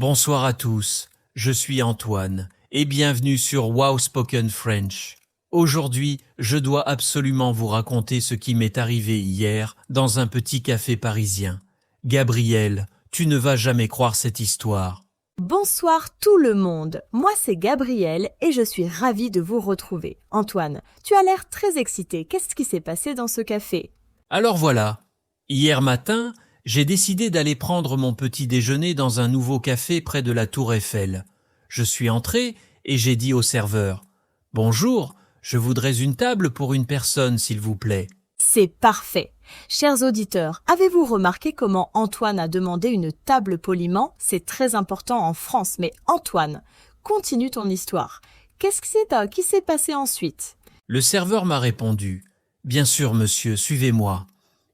Bonsoir à tous, je suis Antoine et bienvenue sur Wow Spoken French. Aujourd'hui, je dois absolument vous raconter ce qui m'est arrivé hier dans un petit café parisien. Gabriel, tu ne vas jamais croire cette histoire. Bonsoir tout le monde, moi c'est Gabrielle et je suis ravie de vous retrouver. Antoine, tu as l'air très excité, qu'est-ce qui s'est passé dans ce café? Alors voilà, hier matin, j'ai décidé d'aller prendre mon petit déjeuner dans un nouveau café près de la Tour Eiffel. Je suis entré et j'ai dit au serveur « Bonjour, je voudrais une table pour une personne s'il vous plaît. » C'est parfait. Chers auditeurs, avez-vous remarqué comment Antoine a demandé une table poliment? C'est très important en France, mais Antoine, continue ton histoire. Qu'est-ce qui s'est passé ensuite? Le serveur m'a répondu « Bien sûr monsieur, suivez-moi. »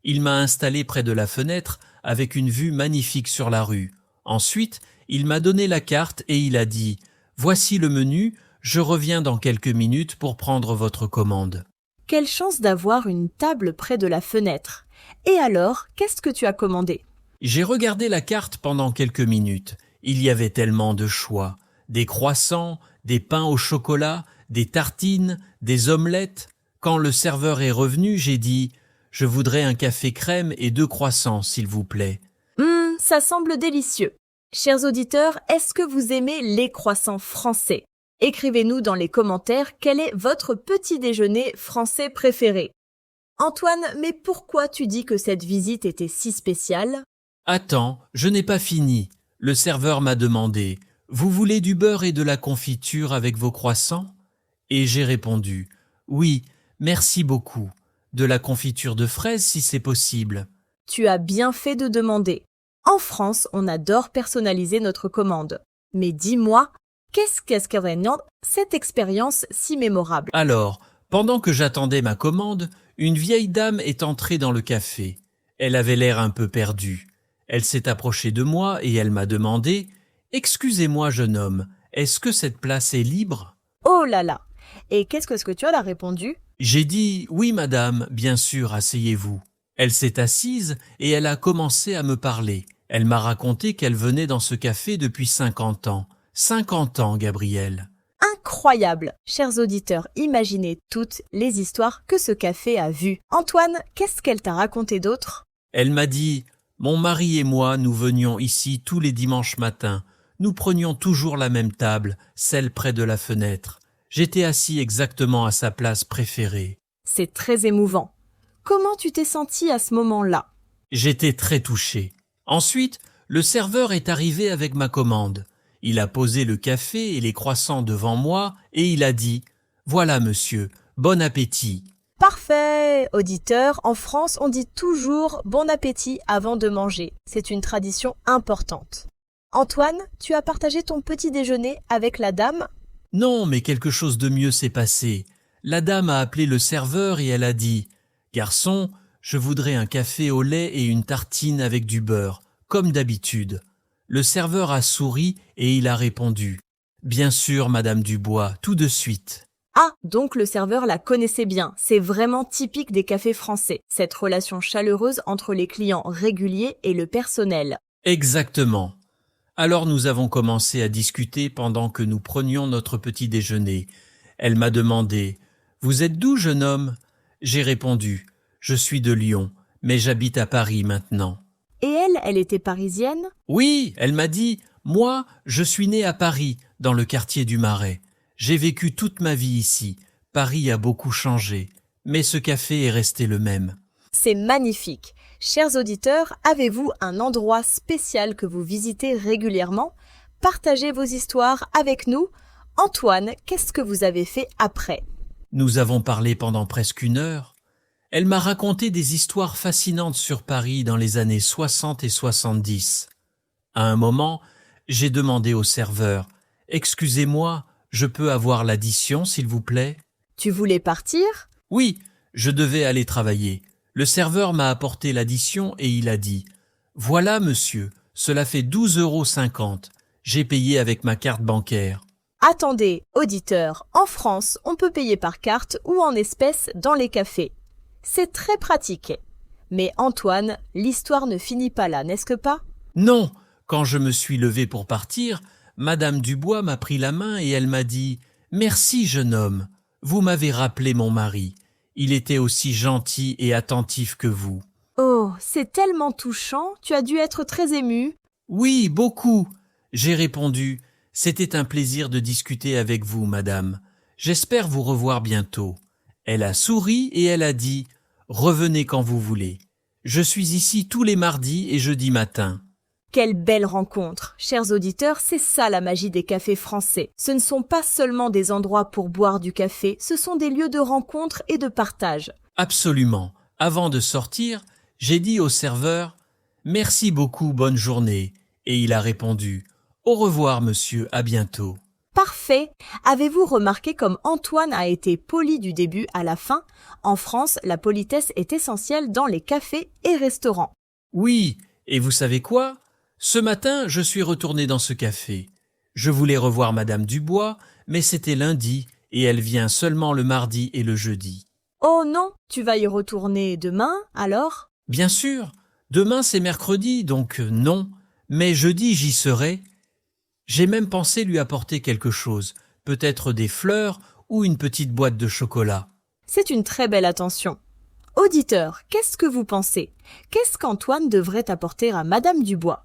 Il m'a installé près de la fenêtre avec une vue magnifique sur la rue. Ensuite, il m'a donné la carte et il a dit « Voici le menu, je reviens dans quelques minutes pour prendre votre commande. » Quelle chance d'avoir une table près de la fenêtre. Et alors, qu'est-ce que tu as commandé? J'ai regardé la carte pendant quelques minutes. Il y avait tellement de choix. Des croissants, des pains au chocolat, des tartines, des omelettes. Quand le serveur est revenu, j'ai dit « Je voudrais un café crème et 2 croissants, s'il vous plaît. » Ça semble délicieux. Chers auditeurs, est-ce que vous aimez les croissants français? Écrivez-nous dans les commentaires quel est votre petit déjeuner français préféré. Antoine, mais pourquoi tu dis que cette visite était si spéciale? Attends, je n'ai pas fini. Le serveur m'a demandé « Vous voulez du beurre et de la confiture avec vos croissants ?» Et j'ai répondu « Oui, merci beaucoup. De la confiture de fraises si c'est possible. » Tu as bien fait de demander. En France, on adore personnaliser notre commande. Mais dis-moi, qu'est-ce que cette expérience si mémorable? Alors, pendant que j'attendais ma commande, une vieille dame est entrée dans le café. Elle avait l'air un peu perdue. Elle s'est approchée de moi et elle m'a demandé « Excusez-moi, jeune homme, est-ce que cette place est libre ?» Oh là là! Et qu'est-ce que tu as répondu? J'ai dit « Oui, madame, bien sûr, asseyez-vous. » Elle s'est assise et elle a commencé à me parler. Elle m'a raconté qu'elle venait dans ce café depuis 50 ans. 50 ans, Gabriel. Incroyable! Chers auditeurs, imaginez toutes les histoires que ce café a vues. Antoine, qu'est-ce qu'elle t'a raconté d'autre? Elle m'a dit « Mon mari et moi, nous venions ici tous les dimanches matins. Nous prenions toujours la même table, celle près de la fenêtre. J'étais assis exactement à sa place préférée. » C'est très émouvant. Comment tu t'es senti à ce moment-là? J'étais très touché. Ensuite, le serveur est arrivé avec ma commande. Il a posé le café et les croissants devant moi et il a dit « Voilà monsieur, bon appétit !» Parfait! Auditeurs, en France, on dit toujours bon appétit avant de manger. C'est une tradition importante. Antoine, tu as partagé ton petit déjeuner avec la dame? Non, mais quelque chose de mieux s'est passé. La dame a appelé le serveur et elle a dit « Garçon, je voudrais un café au lait et une tartine avec du beurre, comme d'habitude. » Le serveur a souri et il a répondu « Bien sûr, Madame Dubois, tout de suite. » Ah, donc le serveur la connaissait bien. C'est vraiment typique des cafés français, cette relation chaleureuse entre les clients réguliers et le personnel. Exactement. Alors nous avons commencé à discuter pendant que nous prenions notre petit déjeuner. Elle m'a demandé « Vous êtes d'où, jeune homme ?» J'ai répondu « Je suis de Lyon, mais j'habite à Paris maintenant. » Et elle était parisienne? Oui, elle m'a dit « Moi, je suis née à Paris, dans le quartier du Marais. J'ai vécu toute ma vie ici. Paris a beaucoup changé, mais ce café est resté le même. » C'est magnifique. Chers auditeurs, avez-vous un endroit spécial que vous visitez régulièrement? Partagez vos histoires avec nous. Antoine, qu'est-ce que vous avez fait après? Nous avons parlé pendant presque 1 heure. Elle m'a raconté des histoires fascinantes sur Paris dans les années 60 et 70. À un moment, j'ai demandé au serveur « Excusez-moi, je peux avoir l'addition, s'il vous plaît ?» Tu voulais partir? Oui, je devais aller travailler. Le serveur m'a apporté l'addition et il a dit « Voilà, monsieur, cela fait 12,50 €. J'ai payé avec ma carte bancaire. » Attendez, auditeurs, en France, on peut payer par carte ou en espèces dans les cafés. C'est très pratique. Mais Antoine, l'histoire ne finit pas là, n'est-ce que pas? Non, Quand je me suis levé pour partir, Madame Dubois m'a pris la main et elle m'a dit « Merci, jeune homme, vous m'avez rappelé mon mari. Il était aussi gentil et attentif que vous. » Oh, c'est tellement touchant, tu as dû être très ému. Oui, beaucoup. J'ai répondu « C'était un plaisir de discuter avec vous, madame. J'espère vous revoir bientôt. » Elle a souri et elle a dit « Revenez quand vous voulez. Je suis ici tous les mardis et jeudis matin. » Quelle belle rencontre. Chers auditeurs, c'est ça la magie des cafés français. Ce ne sont pas seulement des endroits pour boire du café, ce sont des lieux de rencontre et de partage. Absolument. Avant de sortir, j'ai dit au serveur « Merci beaucoup, bonne journée. » Et il a répondu « Au revoir, monsieur, à bientôt. » Parfait. Avez-vous remarqué comme Antoine a été poli du début à la fin? En France, la politesse est essentielle dans les cafés et restaurants. Oui, et vous savez quoi? Ce matin, je suis retourné dans ce café. Je voulais revoir Madame Dubois, mais c'était lundi et elle vient seulement le mardi et le jeudi. Oh non, tu vas y retourner demain, alors? Bien sûr, demain c'est mercredi, donc non, mais jeudi j'y serai. J'ai même pensé lui apporter quelque chose, peut-être des fleurs ou une petite boîte de chocolat. C'est une très belle attention. Auditeurs, qu'est-ce que vous pensez? Qu'est-ce qu'Antoine devrait apporter à Madame Dubois?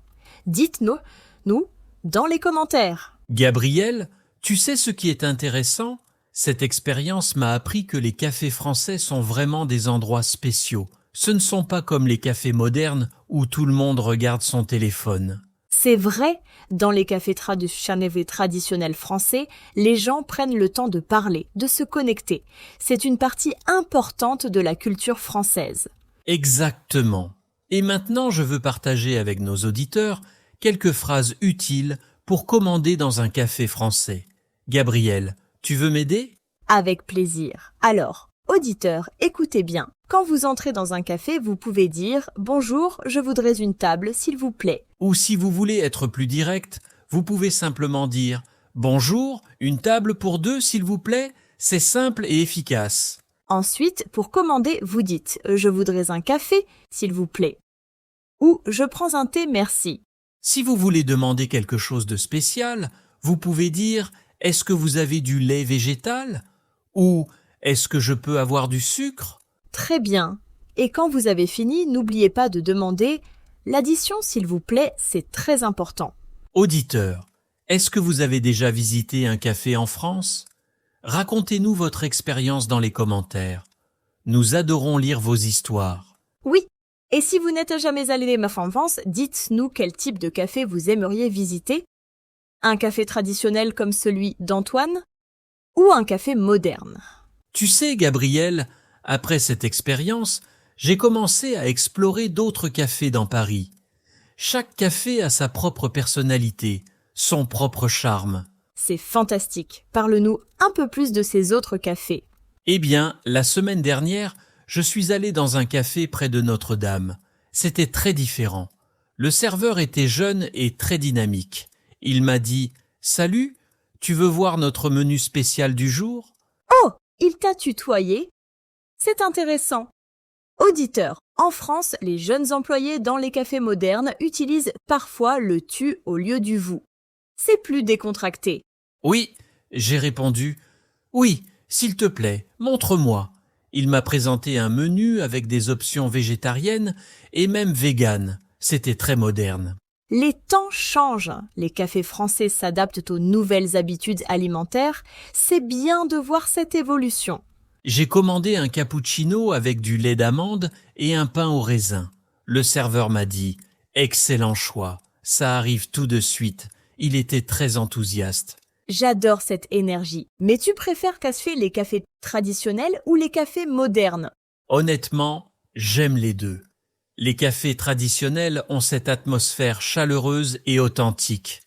Dites-nous, dans les commentaires. Gabriel, tu sais ce qui est intéressant? Cette expérience m'a appris que les cafés français sont vraiment des endroits spéciaux. Ce ne sont pas comme les cafés modernes où tout le monde regarde son téléphone. C'est vrai, dans les cafés traditionnels français, les gens prennent le temps de parler, de se connecter. C'est une partie importante de la culture française. Exactement. Et maintenant, je veux partager avec nos auditeurs quelques phrases utiles pour commander dans un café français. Gabriel, tu veux m'aider? Avec plaisir. Alors, auditeurs, écoutez bien. Quand vous entrez dans un café, vous pouvez dire « Bonjour, je voudrais une table, s'il vous plaît ». Ou si vous voulez être plus direct, vous pouvez simplement dire « Bonjour, une table pour deux, s'il vous plaît ». C'est simple et efficace. Ensuite, pour commander, vous dites « Je voudrais un café, s'il vous plaît ». Ou « Je prends un thé, merci ». Si vous voulez demander quelque chose de spécial, vous pouvez dire « Est-ce que vous avez du lait végétal ?» ou « Est-ce que je peux avoir du sucre ?» Très bien. Et quand vous avez fini, n'oubliez pas de demander « L'addition, s'il vous plaît », c'est très important. Auditeur, est-ce que vous avez déjà visité un café en France? Racontez-nous votre expérience dans les commentaires. Nous adorons lire vos histoires. Oui. Et si vous n'êtes jamais allé en France, dites-nous quel type de café vous aimeriez visiter. Un café traditionnel comme celui d'Antoine ou un café moderne. Tu sais, Gabriel, après cette expérience, j'ai commencé à explorer d'autres cafés dans Paris. Chaque café a sa propre personnalité, son propre charme. C'est fantastique. Parle-nous un peu plus de ces autres cafés. Eh bien, la semaine dernière, je suis allé dans un café près de Notre-Dame. C'était très différent. Le serveur était jeune et très dynamique. Il m'a dit « Salut, tu veux voir notre menu spécial du jour ?» Oh, il t'a tutoyé? C'est intéressant. Auditeur, en France, les jeunes employés dans les cafés modernes utilisent parfois le tu au lieu du vous. C'est plus décontracté. Oui, j'ai répondu « Oui, s'il te plaît, montre-moi. » Il m'a présenté un menu avec des options végétariennes et même véganes. C'était très moderne. Les temps changent. Les cafés français s'adaptent aux nouvelles habitudes alimentaires. C'est bien de voir cette évolution. J'ai commandé un cappuccino avec du lait d'amande et un pain au raisin. Le serveur m'a dit « Excellent choix, ça arrive tout de suite ». Il était très enthousiaste. J'adore cette énergie. Mais tu préfères les cafés traditionnels ou les cafés modernes? Honnêtement, j'aime les deux. Les cafés traditionnels ont cette atmosphère chaleureuse et authentique.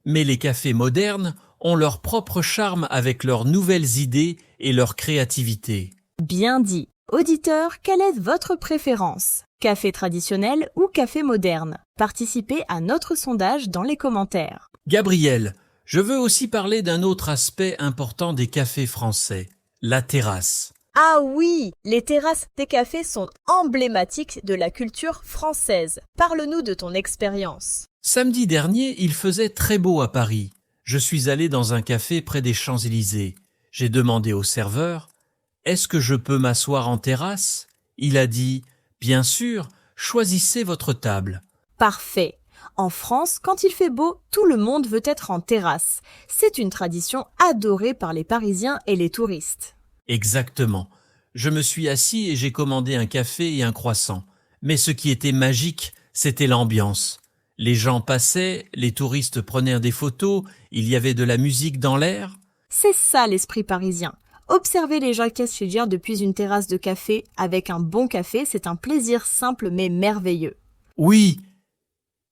Mais les cafés modernes ont leur propre charme avec leurs nouvelles idées et leur créativité. Bien dit. Auditeur, quelle est votre préférence? Café traditionnel ou café moderne? Participez à notre sondage dans les commentaires. Gabriel, je veux aussi parler d'un autre aspect important des cafés français, la terrasse. Ah oui, les terrasses des cafés sont emblématiques de la culture française. Parle-nous de ton expérience. Samedi dernier, il faisait très beau à Paris. Je suis allé dans un café près des Champs-Élysées. J'ai demandé au serveur « Est-ce que je peux m'asseoir en terrasse ?» Il a dit « Bien sûr, choisissez votre table. » Parfait. En France, quand il fait beau, tout le monde veut être en terrasse. C'est une tradition adorée par les Parisiens et les touristes. Exactement. Je me suis assis et j'ai commandé un café et un croissant. Mais ce qui était magique, c'était l'ambiance. Les gens passaient, les touristes prenaient des photos, il y avait de la musique dans l'air. C'est ça l'esprit parisien. Observer les gens s'agir depuis une terrasse de café avec un bon café, c'est un plaisir simple mais merveilleux. Oui,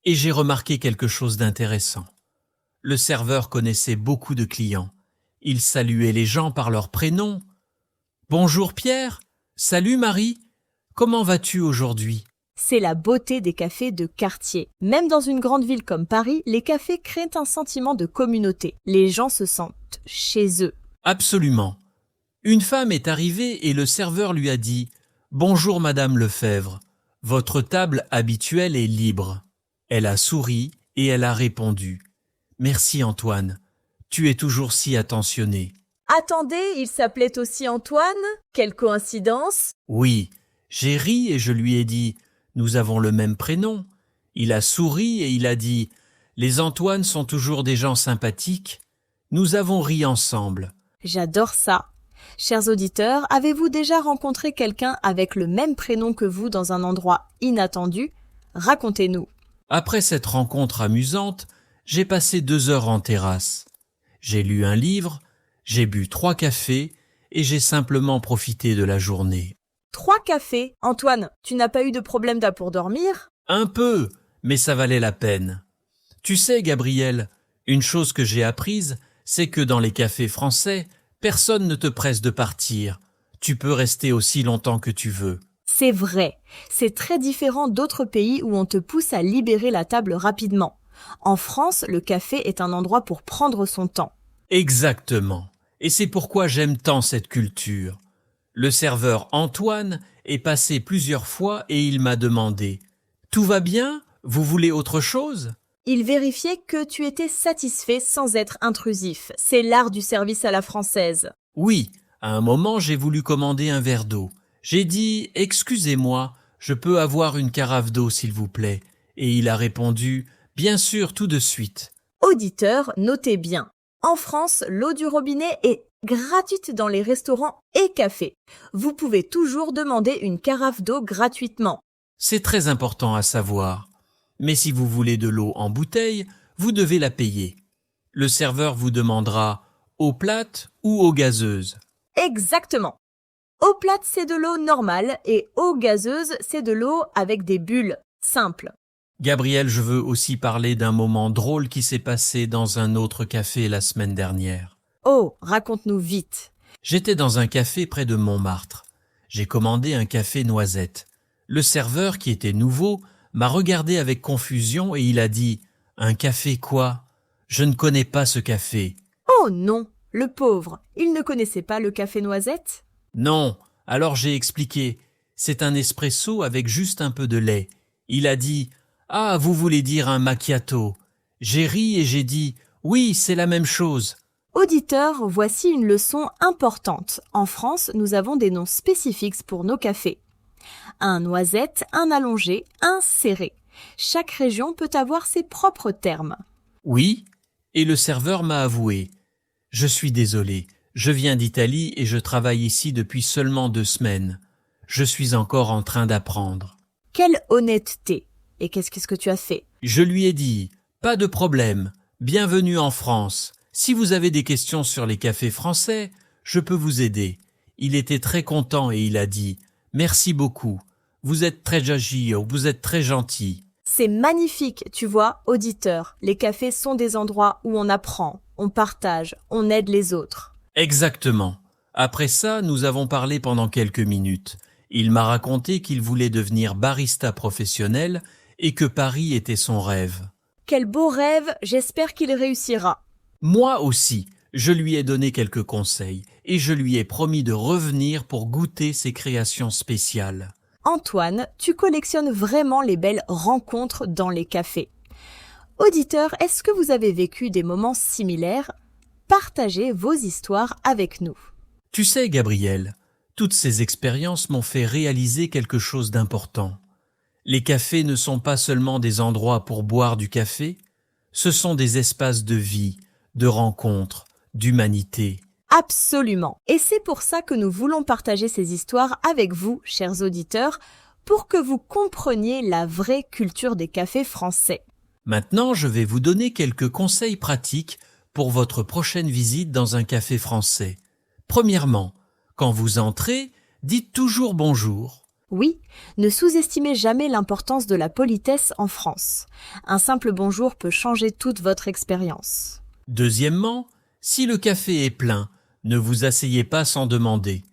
et j'ai remarqué quelque chose d'intéressant. Le serveur connaissait beaucoup de clients. Il saluait les gens par leur prénom. « Bonjour Pierre, salut Marie, comment vas-tu aujourd'hui ?» C'est la beauté des cafés de quartier. Même dans une grande ville comme Paris, les cafés créent un sentiment de communauté. Les gens se sentent chez eux. Absolument. Une femme est arrivée et le serveur lui a dit « Bonjour Madame Lefebvre, votre table habituelle est libre. » Elle a souri et elle a répondu « Merci Antoine, tu es toujours si attentionné. » Attendez, il s'appelait aussi Antoine? Quelle coïncidence! Oui, j'ai ri et je lui ai dit « Nous avons le même prénom. » Il a souri et il a dit « Les Antoines sont toujours des gens sympathiques. Nous avons ri ensemble. » J'adore ça. Chers auditeurs, avez-vous déjà rencontré quelqu'un avec le même prénom que vous dans un endroit inattendu? Racontez-nous. Après cette rencontre amusante, j'ai passé 2 heures en terrasse. J'ai lu un livre, j'ai bu 3 cafés et j'ai simplement profité de la journée. 3 cafés. Antoine, tu n'as pas eu de problème pour dormir? Un peu, mais ça valait la peine. Tu sais, Gabriel, une chose que j'ai apprise, c'est que dans les cafés français, personne ne te presse de partir. Tu peux rester aussi longtemps que tu veux. C'est vrai. C'est très différent d'autres pays où on te pousse à libérer la table rapidement. En France, le café est un endroit pour prendre son temps. Exactement. Et c'est pourquoi j'aime tant cette culture. Le serveur Antoine est passé plusieurs fois et il m'a demandé « Tout va bien? Vous voulez autre chose ?» Il vérifiait que tu étais satisfait sans être intrusif. C'est l'art du service à la française. Oui, à un moment j'ai voulu commander un verre d'eau. J'ai dit « Excusez-moi, je peux avoir une carafe d'eau s'il vous plaît ?» Et il a répondu « Bien sûr, tout de suite. » Auditeurs, notez bien. En France, l'eau du robinet est gratuite dans les restaurants et cafés. Vous pouvez toujours demander une carafe d'eau gratuitement. C'est très important à savoir. Mais si vous voulez de l'eau en bouteille, vous devez la payer. Le serveur vous demandera eau plate ou eau gazeuse. Exactement. Eau plate, c'est de l'eau normale et eau gazeuse, c'est de l'eau avec des bulles. Simple. Gabriel, je veux aussi parler d'un moment drôle qui s'est passé dans un autre café la semaine dernière. Oh, raconte-nous vite. J'étais dans un café près de Montmartre. J'ai commandé un café noisette. Le serveur, qui était nouveau, m'a regardé avec confusion et il a dit « Un café quoi? Je ne connais pas ce café. » Oh non, le pauvre, il ne connaissait pas le café noisette? Non, alors j'ai expliqué. C'est un espresso avec juste un peu de lait. Il a dit « Ah, vous voulez dire un macchiato ?» J'ai ri et j'ai dit « Oui, c'est la même chose. » Auditeurs, voici une leçon importante. En France, nous avons des noms spécifiques pour nos cafés. Un noisette, un allongé, un serré. Chaque région peut avoir ses propres termes. Oui, et le serveur m'a avoué. Je suis désolé, je viens d'Italie et je travaille ici depuis seulement 2 semaines. Je suis encore en train d'apprendre. Quelle honnêteté! Et qu'est-ce que tu as fait? Je lui ai dit, pas de problème, bienvenue en France. Si vous avez des questions sur les cafés français, je peux vous aider. Il était très content et il a dit, merci beaucoup. Vous êtes très agile, vous êtes très gentil. C'est magnifique, tu vois, auditeur. Les cafés sont des endroits où on apprend, on partage, on aide les autres. Exactement. Après ça, nous avons parlé pendant quelques minutes. Il m'a raconté qu'il voulait devenir barista professionnel et que Paris était son rêve. Quel beau rêve, j'espère qu'il réussira. Moi aussi, je lui ai donné quelques conseils et je lui ai promis de revenir pour goûter ses créations spéciales. Antoine, tu collectionnes vraiment les belles rencontres dans les cafés. Auditeurs, est-ce que vous avez vécu des moments similaires? Partagez vos histoires avec nous. Tu sais, Gabriel, toutes ces expériences m'ont fait réaliser quelque chose d'important. Les cafés ne sont pas seulement des endroits pour boire du café, ce sont des espaces de vie, de rencontres, d'humanité. Absolument. Et c'est pour ça que nous voulons partager ces histoires avec vous, chers auditeurs, pour que vous compreniez la vraie culture des cafés français. Maintenant, je vais vous donner quelques conseils pratiques pour votre prochaine visite dans un café français. Premièrement, quand vous entrez, dites toujours bonjour. Oui, ne sous-estimez jamais l'importance de la politesse en France. Un simple bonjour peut changer toute votre expérience. Deuxièmement, si le café est plein, ne vous asseyez pas sans demander.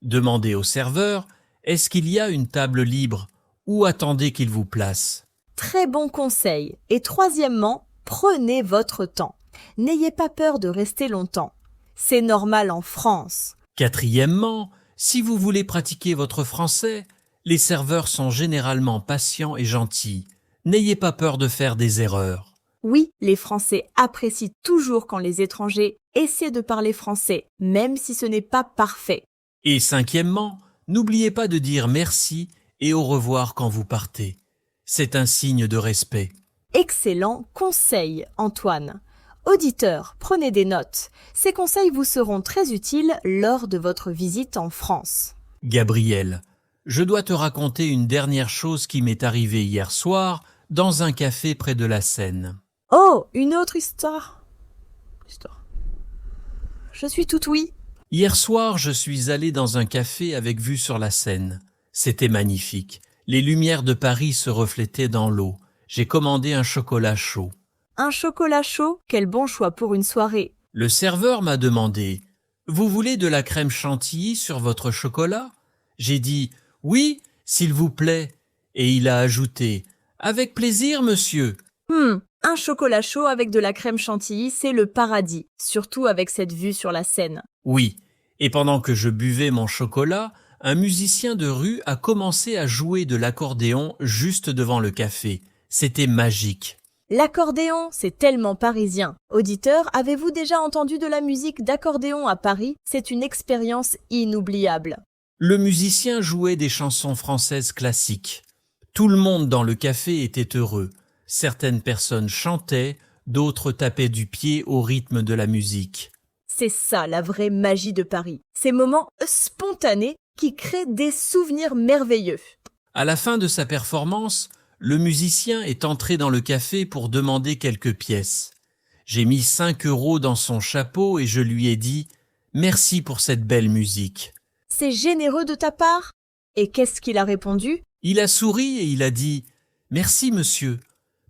Demandez au serveur, est-ce qu'il y a une table libre ou attendez qu'il vous place. Très bon conseil. Et troisièmement, prenez votre temps. N'ayez pas peur de rester longtemps. C'est normal en France. Quatrièmement, si vous voulez pratiquer votre français, les serveurs sont généralement patients et gentils. N'ayez pas peur de faire des erreurs. Oui, les Français apprécient toujours quand les étrangers essaient de parler français, même si ce n'est pas parfait. Et cinquièmement, n'oubliez pas de dire merci et au revoir quand vous partez. C'est un signe de respect. Excellent conseil, Antoine. Auditeurs, prenez des notes. Ces conseils vous seront très utiles lors de votre visite en France. Gabriel, je dois te raconter une dernière chose qui m'est arrivée hier soir dans un café près de la Seine. Oh, une autre histoire. Je suis tout oui. Hier soir, je suis allé dans un café avec vue sur la Seine. C'était magnifique. Les lumières de Paris se reflétaient dans l'eau. J'ai commandé un chocolat chaud. Un chocolat chaud, quel bon choix pour une soirée. Le serveur m'a demandé « Vous voulez de la crème chantilly sur votre chocolat ?» J'ai dit « Oui, s'il vous plaît. » Et il a ajouté « Avec plaisir, monsieur. » Un chocolat chaud avec de la crème chantilly, c'est le paradis, surtout avec cette vue sur la Seine. Oui, et pendant que je buvais mon chocolat, un musicien de rue a commencé à jouer de l'accordéon juste devant le café. C'était magique. L'accordéon, c'est tellement parisien. Auditeurs, avez-vous déjà entendu de la musique d'accordéon à Paris? C'est une expérience inoubliable. Le musicien jouait des chansons françaises classiques. Tout le monde dans le café était heureux. Certaines personnes chantaient, d'autres tapaient du pied au rythme de la musique. C'est ça la vraie magie de Paris. Ces moments spontanés qui créent des souvenirs merveilleux. À la fin de sa performance, le musicien est entré dans le café pour demander quelques pièces. J'ai mis 5 € dans son chapeau et je lui ai dit « Merci pour cette belle musique ». C'est généreux de ta part. Et qu'est-ce qu'il a répondu? Il a souri et il a dit « Merci monsieur,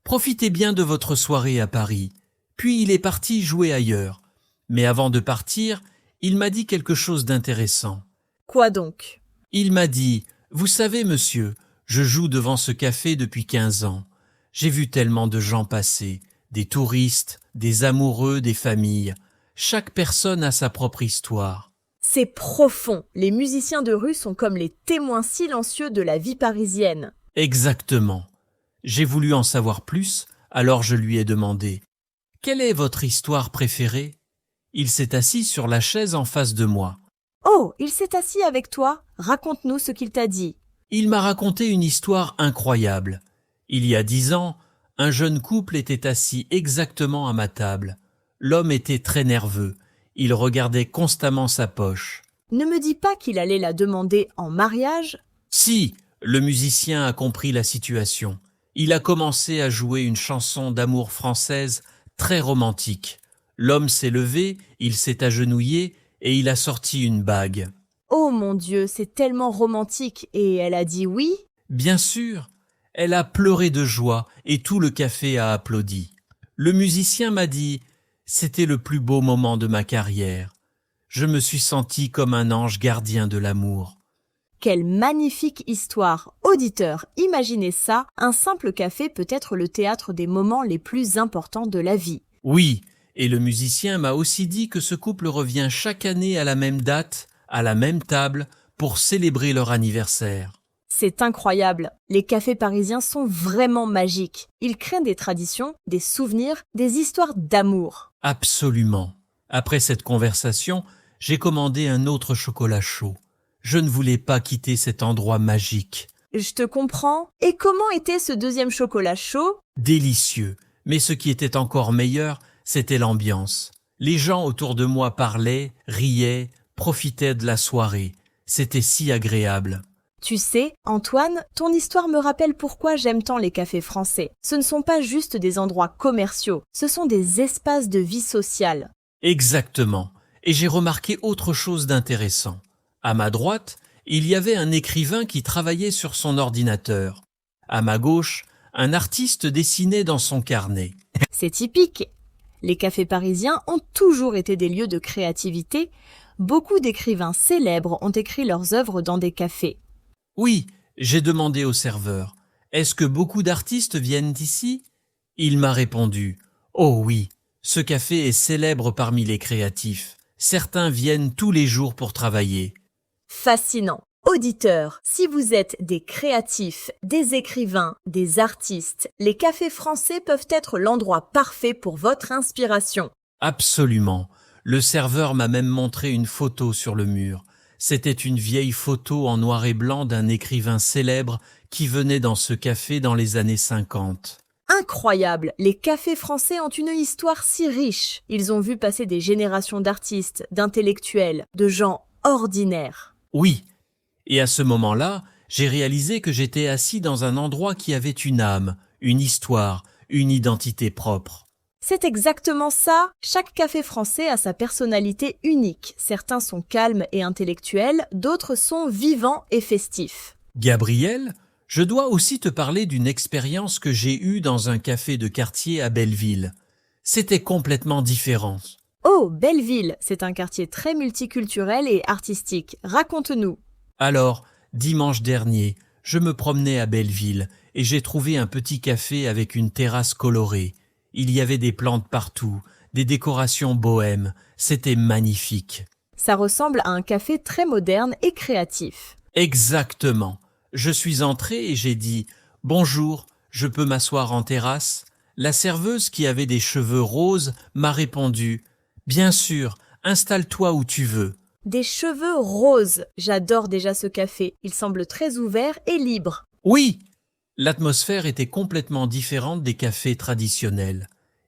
profitez bien de votre soirée à Paris ». Puis il est parti jouer ailleurs. Mais avant de partir, il m'a dit quelque chose d'intéressant. Quoi donc? Il m'a dit « Vous savez monsieur, je joue devant ce café depuis 15 ans. J'ai vu tellement de gens passer, des touristes, des amoureux, des familles. Chaque personne a sa propre histoire. » C'est profond. Les musiciens de rue sont comme les témoins silencieux de la vie parisienne. Exactement. J'ai voulu en savoir plus, alors je lui ai demandé « Quelle est votre histoire préférée ?» Il s'est assis sur la chaise en face de moi. Oh, il s'est assis avec toi? Raconte-nous ce qu'il t'a dit. Il m'a raconté une histoire incroyable. Il y a 10 ans, un jeune couple était assis exactement à ma table. L'homme était très nerveux. Il regardait constamment sa poche. Ne me dis pas qu'il allait la demander en mariage? Si, le musicien a compris la situation. Il a commencé à jouer une chanson d'amour française très romantique. L'homme s'est levé, il s'est agenouillé et il a sorti une bague. Oh mon Dieu, c'est tellement romantique. Et elle a dit oui? Bien sûr, elle a pleuré de joie et tout le café a applaudi. Le musicien m'a dit « C'était le plus beau moment de ma carrière. Je me suis senti comme un ange gardien de l'amour. » Quelle magnifique histoire! Auditeurs, imaginez ça, un simple café peut être le théâtre des moments les plus importants de la vie. Oui, et le musicien m'a aussi dit que ce couple revient chaque année à la même date, à la même table, pour célébrer leur anniversaire. C'est incroyable. Les cafés parisiens sont vraiment magiques. Ils créent des traditions, des souvenirs, des histoires d'amour. Absolument. Après cette conversation, j'ai commandé un autre chocolat chaud. Je ne voulais pas quitter cet endroit magique. Je te comprends. Et comment était ce deuxième chocolat chaud? Délicieux. Mais ce qui était encore meilleur, c'était l'ambiance. Les gens autour de moi parlaient, riaient, profitaient de la soirée. C'était si agréable. Tu sais, Antoine, ton histoire me rappelle pourquoi j'aime tant les cafés français. Ce ne sont pas juste des endroits commerciaux, ce sont des espaces de vie sociale. Exactement. Et j'ai remarqué autre chose d'intéressant. À ma droite, il y avait un écrivain qui travaillait sur son ordinateur. À ma gauche, un artiste dessinait dans son carnet. C'est typique. Les cafés parisiens ont toujours été des lieux de créativité. Beaucoup d'écrivains célèbres ont écrit leurs œuvres dans des cafés. Oui, j'ai demandé au serveur, est-ce que beaucoup d'artistes viennent ici? Il m'a répondu, oh oui, ce café est célèbre parmi les créatifs. Certains viennent tous les jours pour travailler. Fascinant. Auditeurs, si vous êtes des créatifs, des écrivains, des artistes, les cafés français peuvent être l'endroit parfait pour votre inspiration. Absolument. Le serveur m'a même montré une photo sur le mur. C'était une vieille photo en noir et blanc d'un écrivain célèbre qui venait dans ce café dans les années 50. Incroyable, les cafés français ont une histoire si riche. Ils ont vu passer des générations d'artistes, d'intellectuels, de gens ordinaires. Oui, et à ce moment-là, j'ai réalisé que j'étais assis dans un endroit qui avait une âme, une histoire, une identité propre. C'est exactement ça. Chaque café français a sa personnalité unique. Certains sont calmes et intellectuels, d'autres sont vivants et festifs. Gabriel, je dois aussi te parler d'une expérience que j'ai eue dans un café de quartier à Belleville. C'était complètement différent. Oh, Belleville, c'est un quartier très multiculturel et artistique. Raconte-nous. Alors, dimanche dernier, je me promenais à Belleville et j'ai trouvé un petit café avec une terrasse colorée. Il y avait des plantes partout, des décorations bohèmes. C'était magnifique. Ça ressemble à un café très moderne et créatif. Exactement. Je suis entré et j'ai dit « Bonjour, je peux m'asseoir en terrasse ?» La serveuse qui avait des cheveux roses m'a répondu « Bien sûr, installe-toi où tu veux. » Des cheveux roses. J'adore déjà ce café. Il semble très ouvert et libre. Oui, l'atmosphère était complètement différente des cafés traditionnels.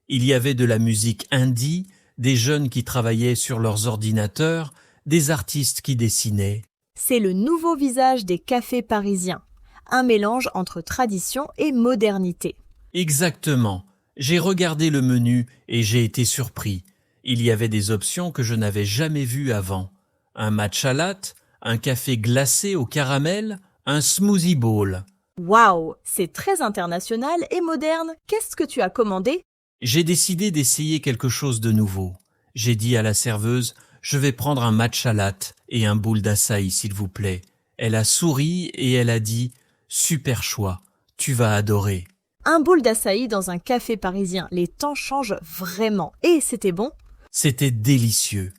Il y avait de la musique indie, des jeunes qui travaillaient sur leurs ordinateurs, des artistes qui dessinaient. C'est le nouveau visage des cafés parisiens. Un mélange entre tradition et modernité. Exactement. J'ai regardé le menu et j'ai été surpris. Il y avait des options que je n'avais jamais vues avant. Un matcha latte, un café glacé au caramel, un smoothie bowl. Waouh, c'est très international et moderne. Qu'est-ce que tu as commandé? J'ai décidé d'essayer quelque chose de nouveau. J'ai dit à la serveuse, je vais prendre un matcha latte et un boule d'açaï, s'il vous plaît. Elle a souri et elle a dit, super choix, tu vas adorer. Un bowl d'açaï dans un café parisien. Les temps changent vraiment. Et c'était bon? C'était délicieux.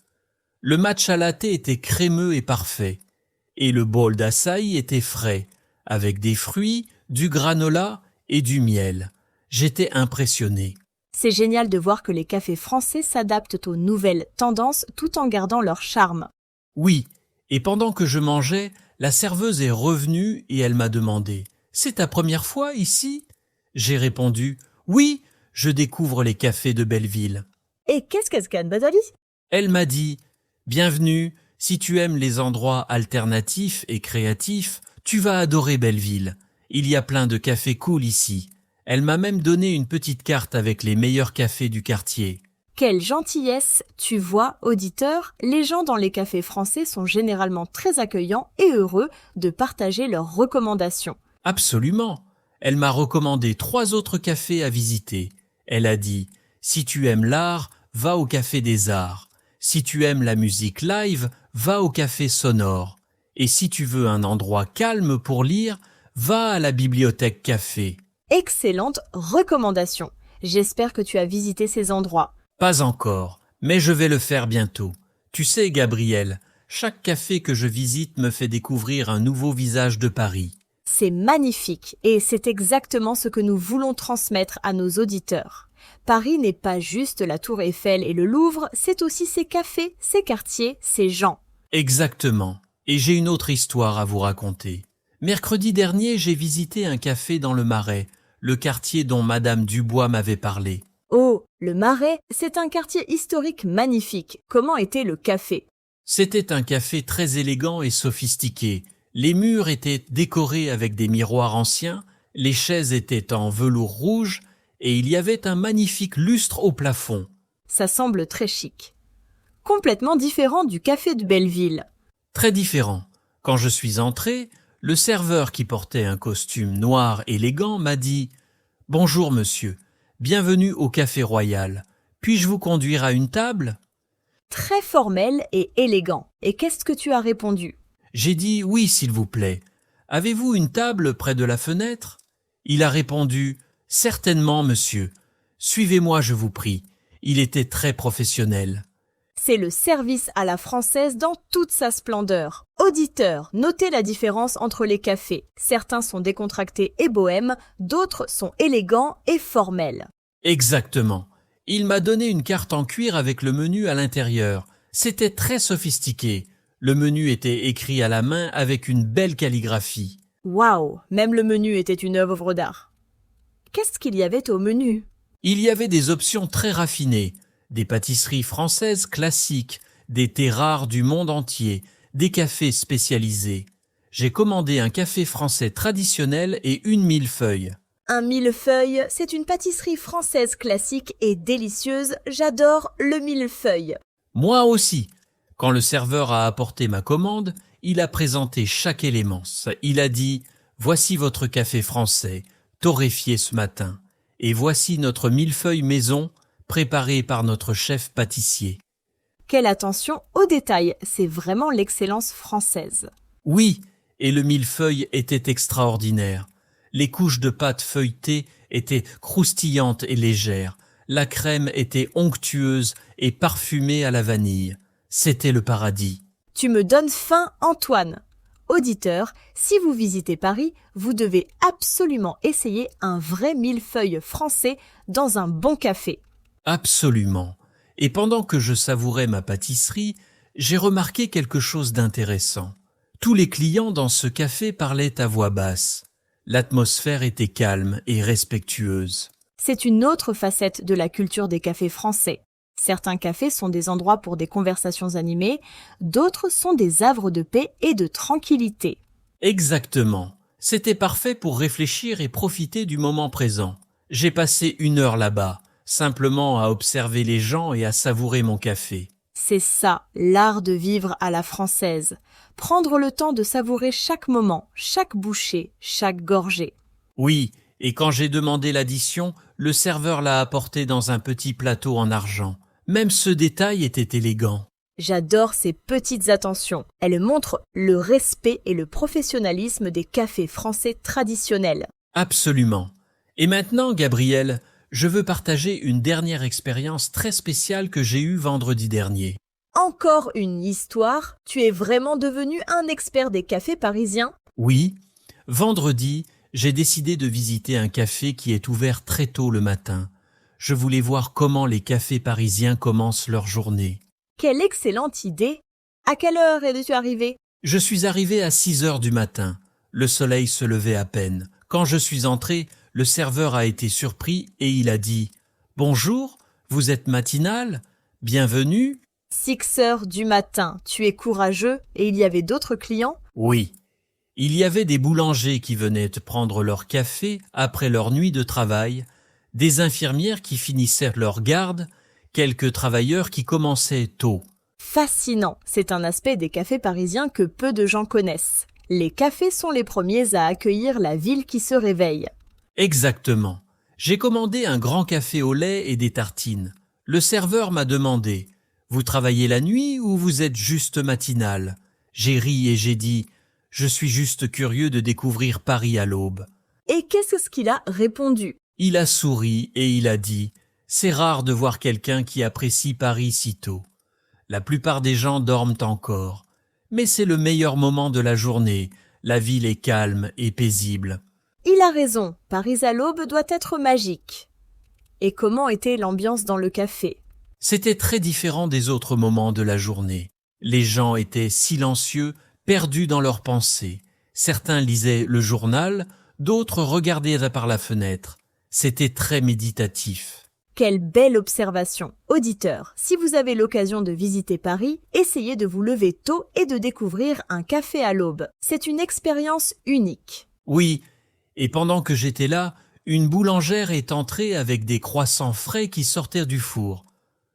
Le matcha latte était crémeux et parfait. Et le bol d'açaï était frais, avec des fruits, du granola et du miel. J'étais impressionné. C'est génial de voir que les cafés français s'adaptent aux nouvelles tendances tout en gardant leur charme. Oui, et pendant que je mangeais, la serveuse est revenue et elle m'a demandé « C'est ta première fois ici ?» J'ai répondu « Oui, je découvre les cafés de Belleville. » Et qu'est-ce qu'elle Badali? Elle m'a dit « Bienvenue, si tu aimes les endroits alternatifs et créatifs, tu vas adorer Belleville. Il y a plein de cafés cool ici. » Elle m'a même donné une petite carte avec les meilleurs cafés du quartier. Quelle gentillesse! Tu vois, auditeur, les gens dans les cafés français sont généralement très accueillants et heureux de partager leurs recommandations. Absolument. Elle m'a recommandé 3 autres cafés à visiter. Elle a dit « Si tu aimes l'art, va au Café des Arts. Si tu aimes la musique live, va au Café Sonore. Et si tu veux un endroit calme pour lire, va à la bibliothèque café. » Excellente recommandation. J'espère que tu as visité ces endroits. Pas encore, mais je vais le faire bientôt. Tu sais, Gabriel, chaque café que je visite me fait découvrir un nouveau visage de Paris. C'est magnifique et c'est exactement ce que nous voulons transmettre à nos auditeurs. Paris n'est pas juste la Tour Eiffel et le Louvre, c'est aussi ses cafés, ses quartiers, ses gens. Exactement. Et j'ai une autre histoire à vous raconter. Mercredi dernier, j'ai visité un café dans le Marais, le quartier dont Madame Dubois m'avait parlé. Oh, le Marais, c'est un quartier historique magnifique. Comment était le café? C'était un café très élégant et sophistiqué. Les murs étaient décorés avec des miroirs anciens, les chaises étaient en velours rouge et il y avait un magnifique lustre au plafond. Ça semble très chic. Complètement différent du café de Belleville. Très différent. Quand je suis entré, le serveur qui portait un costume noir élégant m'a dit « Bonjour monsieur, bienvenue au Café Royal. Puis-je vous conduire à une table ?» Très formel et élégant. Et qu'est-ce que tu as répondu? J'ai dit « Oui, s'il vous plaît. Avez-vous une table près de la fenêtre ?» Il a répondu « Certainement, monsieur. Suivez-moi, je vous prie. » Il était très professionnel. C'est le service à la française dans toute sa splendeur. Auditeurs, notez la différence entre les cafés. Certains sont décontractés et bohèmes, d'autres sont élégants et formels. Exactement. Il m'a donné une carte en cuir avec le menu à l'intérieur. C'était très sophistiqué. Le menu était écrit à la main avec une belle calligraphie. Waouh, même le menu était une œuvre d'art. Qu'est-ce qu'il y avait au menu? Il y avait des options très raffinées, des pâtisseries françaises classiques, des thés rares du monde entier, des cafés spécialisés. J'ai commandé un café français traditionnel et une millefeuille. Un millefeuille, c'est une pâtisserie française classique et délicieuse. J'adore le millefeuille. Moi aussi. Quand le serveur a apporté ma commande, il a présenté chaque élément. Il a dit « Voici votre café français, torréfié ce matin. Et voici notre millefeuille maison, préparé par notre chef pâtissier. » Quelle attention aux détails, c'est vraiment l'excellence française. Oui, et le millefeuille était extraordinaire. Les couches de pâte feuilletée étaient croustillantes et légères. La crème était onctueuse et parfumée à la vanille. C'était le paradis. Tu me donnes faim, Antoine. Auditeur, si vous visitez Paris, vous devez absolument essayer un vrai millefeuille français dans un bon café. Absolument. Et pendant que je savourais ma pâtisserie, j'ai remarqué quelque chose d'intéressant. Tous les clients dans ce café parlaient à voix basse. L'atmosphère était calme et respectueuse. C'est une autre facette de la culture des cafés français. Certains cafés sont des endroits pour des conversations animées, d'autres sont des havres de paix et de tranquillité. Exactement. C'était parfait pour réfléchir et profiter du moment présent. J'ai passé 1 heure là-bas, simplement à observer les gens et à savourer mon café. C'est ça, l'art de vivre à la française. Prendre le temps de savourer chaque moment, chaque bouchée, chaque gorgée. Oui, et quand j'ai demandé l'addition, le serveur l'a apporté dans un petit plateau en argent. Même ce détail était élégant. J'adore ces petites attentions. Elles montrent le respect et le professionnalisme des cafés français traditionnels. Absolument. Et maintenant, Gabriel, je veux partager une dernière expérience très spéciale que j'ai eue vendredi dernier. Encore une histoire? Tu es vraiment devenu un expert des cafés parisiens? Oui, vendredi, j'ai décidé de visiter un café qui est ouvert très tôt le matin. Je voulais voir comment les cafés parisiens commencent leur journée. Quelle excellente idée! À quelle heure es-tu arrivé? Je suis arrivé à 6 heures du matin. Le soleil se levait à peine. Quand je suis entré, le serveur a été surpris et il a dit « Bonjour, vous êtes matinal? Bienvenue ?» 6 heures du matin, tu es courageux et il y avait d'autres clients? Oui. Il y avait des boulangers qui venaient prendre leur café après leur nuit de travail, des infirmières qui finissaient leur garde, quelques travailleurs qui commençaient tôt. Fascinant, c'est un aspect des cafés parisiens que peu de gens connaissent. Les cafés sont les premiers à accueillir la ville qui se réveille. Exactement. J'ai commandé un grand café au lait et des tartines. Le serveur m'a demandé « Vous travaillez la nuit ou vous êtes juste matinal ?» J'ai ri et j'ai dit « Je suis juste curieux de découvrir Paris à l'aube. » Et qu'est-ce qu'il a répondu? Il a souri et il a dit « C'est rare de voir quelqu'un qui apprécie Paris si tôt. La plupart des gens dorment encore. Mais c'est le meilleur moment de la journée. La ville est calme et paisible. Il a raison, Paris à l'aube doit être magique. Et comment était l'ambiance dans le café? C'était très différent des autres moments de la journée. Les gens étaient silencieux, perdus dans leurs pensées. Certains lisaient le journal, d'autres regardaient par la fenêtre. C'était très méditatif. Quelle belle observation! Auditeurs, si vous avez l'occasion de visiter Paris, essayez de vous lever tôt et de découvrir un café à l'aube. C'est une expérience unique. Oui, et pendant que j'étais là, une boulangère est entrée avec des croissants frais qui sortaient du four.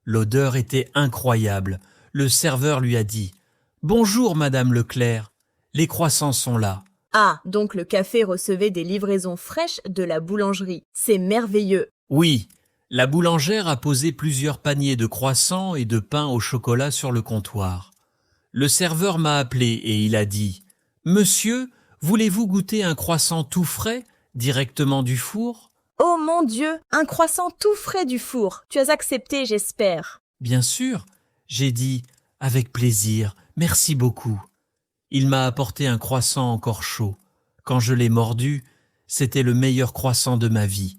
L'odeur était incroyable. Le serveur lui a dit « Bonjour, Madame Leclerc, les croissants sont là. » Ah, donc le café recevait des livraisons fraîches de la boulangerie. C'est merveilleux. Oui, la boulangère a posé plusieurs paniers de croissants et de pain au chocolat sur le comptoir. Le serveur m'a appelé et il a dit « Monsieur, voulez-vous goûter un croissant tout frais, directement du four ?» Oh mon Dieu, un croissant tout frais du four. Tu as accepté, j'espère. Bien sûr, j'ai dit « Avec plaisir, merci beaucoup ». Il m'a apporté un croissant encore chaud. Quand je l'ai mordu, c'était le meilleur croissant de ma vie.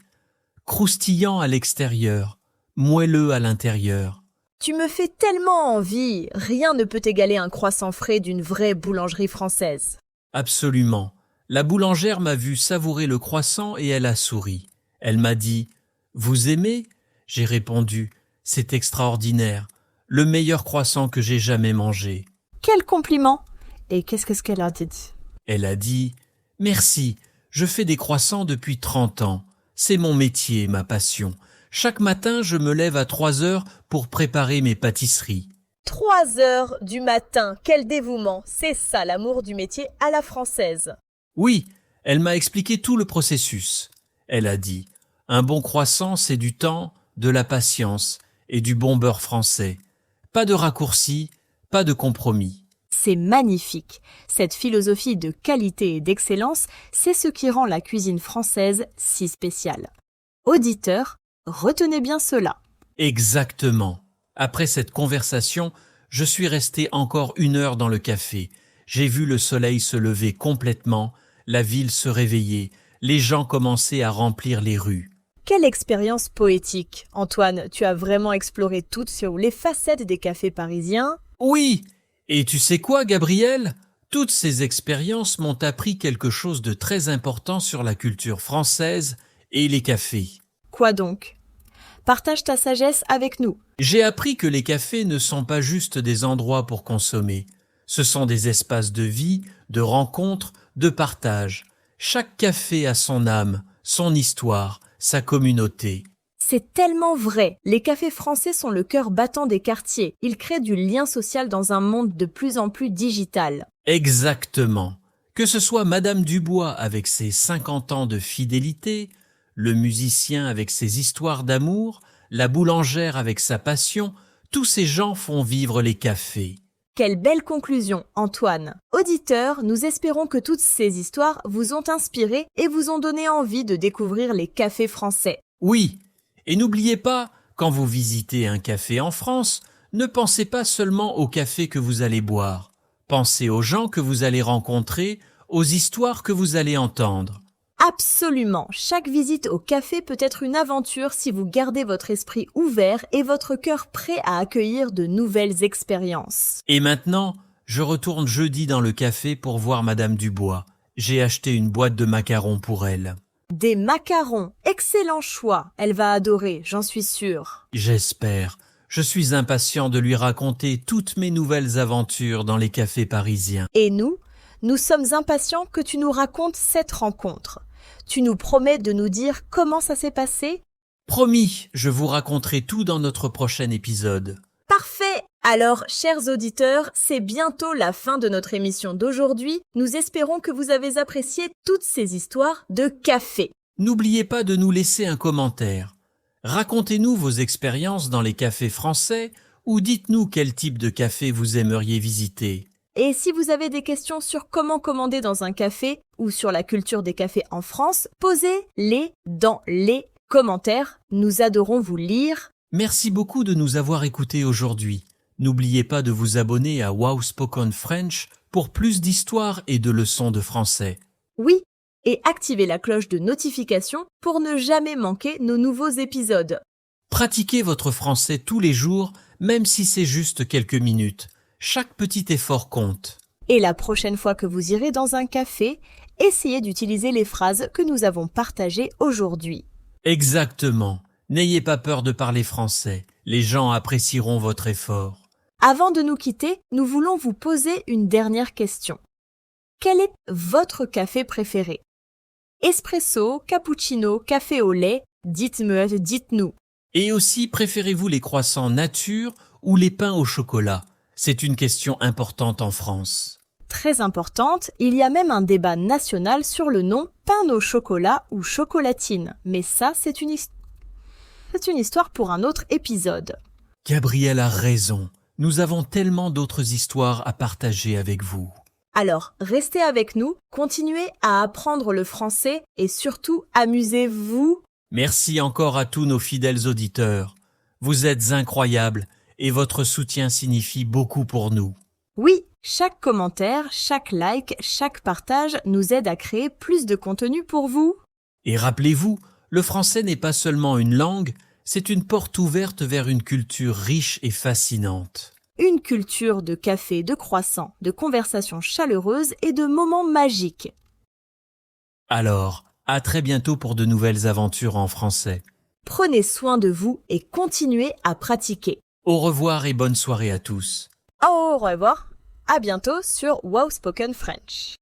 Croustillant à l'extérieur, moelleux à l'intérieur. Tu me fais tellement envie. Rien ne peut égaler un croissant frais d'une vraie boulangerie française. Absolument. La boulangère m'a vu savourer le croissant et elle a souri. Elle m'a dit « Vous aimez ?» J'ai répondu « C'est extraordinaire, le meilleur croissant que j'ai jamais mangé. » Quel compliment! Et qu'est-ce qu'elle a dit? Elle a dit « Merci, je fais des croissants depuis 30 ans. C'est mon métier, ma passion. Chaque matin, je me lève à 3 heures pour préparer mes pâtisseries. » 3 heures du matin, quel dévouement! C'est ça l'amour du métier à la française. Oui, elle m'a expliqué tout le processus. Elle a dit « Un bon croissant, c'est du temps, de la patience et du bon beurre français. Pas de raccourcis, pas de compromis. » C'est magnifique. Cette philosophie de qualité et d'excellence, c'est ce qui rend la cuisine française si spéciale. Auditeurs, retenez bien cela. Exactement. Après cette conversation, je suis resté encore 1 heure dans le café. J'ai vu le soleil se lever complètement, la ville se réveiller, les gens commençaient à remplir les rues. Quelle expérience poétique. Antoine, tu as vraiment exploré toutes sur les facettes des cafés parisiens. Oui! Et tu sais quoi, Gabriel? Toutes ces expériences m'ont appris quelque chose de très important sur la culture française et les cafés. Quoi donc? Partage ta sagesse avec nous. J'ai appris que les cafés ne sont pas juste des endroits pour consommer. Ce sont des espaces de vie, de rencontres, de partage. Chaque café a son âme, son histoire, sa communauté. C'est tellement vrai. Les cafés français sont le cœur battant des quartiers. Ils créent du lien social dans un monde de plus en plus digital. Exactement. Que ce soit Madame Dubois avec ses 50 ans de fidélité, le musicien avec ses histoires d'amour, la boulangère avec sa passion, tous ces gens font vivre les cafés. Quelle belle conclusion, Antoine. Auditeurs, nous espérons que toutes ces histoires vous ont inspiré et vous ont donné envie de découvrir les cafés français. Oui, et n'oubliez pas, quand vous visitez un café en France, ne pensez pas seulement au café que vous allez boire. Pensez aux gens que vous allez rencontrer, aux histoires que vous allez entendre. Absolument. Chaque visite au café peut être une aventure si vous gardez votre esprit ouvert et votre cœur prêt à accueillir de nouvelles expériences. Et maintenant, je retourne jeudi dans le café pour voir Madame Dubois. J'ai acheté une boîte de macarons pour elle. Des macarons, excellent choix. Elle va adorer, j'en suis sûre. J'espère. Je suis impatient de lui raconter toutes mes nouvelles aventures dans les cafés parisiens. Et nous sommes impatients que tu nous racontes cette rencontre. Tu nous promets de nous dire comment ça s'est passé? Promis, je vous raconterai tout dans notre prochain épisode. Parfait! Alors, chers auditeurs, c'est bientôt la fin de notre émission d'aujourd'hui. Nous espérons que vous avez apprécié toutes ces histoires de café. N'oubliez pas de nous laisser un commentaire. Racontez-nous vos expériences dans les cafés français ou dites-nous quel type de café vous aimeriez visiter. Et si vous avez des questions sur comment commander dans un café ou sur la culture des cafés en France, posez-les dans les commentaires. Nous adorons vous lire. Merci beaucoup de nous avoir écoutés aujourd'hui. N'oubliez pas de vous abonner à Wow Spoken French pour plus d'histoires et de leçons de français. Oui, et activez la cloche de notification pour ne jamais manquer nos nouveaux épisodes. Pratiquez votre français tous les jours, même si c'est juste quelques minutes. Chaque petit effort compte. Et la prochaine fois que vous irez dans un café, essayez d'utiliser les phrases que nous avons partagées aujourd'hui. Exactement. N'ayez pas peur de parler français. Les gens apprécieront votre effort. Avant de nous quitter, nous voulons vous poser une dernière question. Quel est votre café préféré? Espresso, cappuccino, café au lait? Dites-nous. Et aussi, préférez-vous les croissants nature ou les pains au chocolat? C'est une question importante en France. Très importante, il y a même un débat national sur le nom pain au chocolat ou chocolatine. Mais ça, c'est une histoire pour un autre épisode. Gabriel a raison. Nous avons tellement d'autres histoires à partager avec vous. Alors, restez avec nous, continuez à apprendre le français et surtout amusez-vous. Merci encore à tous nos fidèles auditeurs. Vous êtes incroyables et votre soutien signifie beaucoup pour nous. Oui, chaque commentaire, chaque like, chaque partage nous aide à créer plus de contenu pour vous. Et rappelez-vous, le français n'est pas seulement une langue, c'est une porte ouverte vers une culture riche et fascinante. Une culture de café, de croissants, de conversations chaleureuses et de moments magiques. Alors, à très bientôt pour de nouvelles aventures en français. Prenez soin de vous et continuez à pratiquer. Au revoir et bonne soirée à tous. Au revoir, à bientôt sur Wow Spoken French.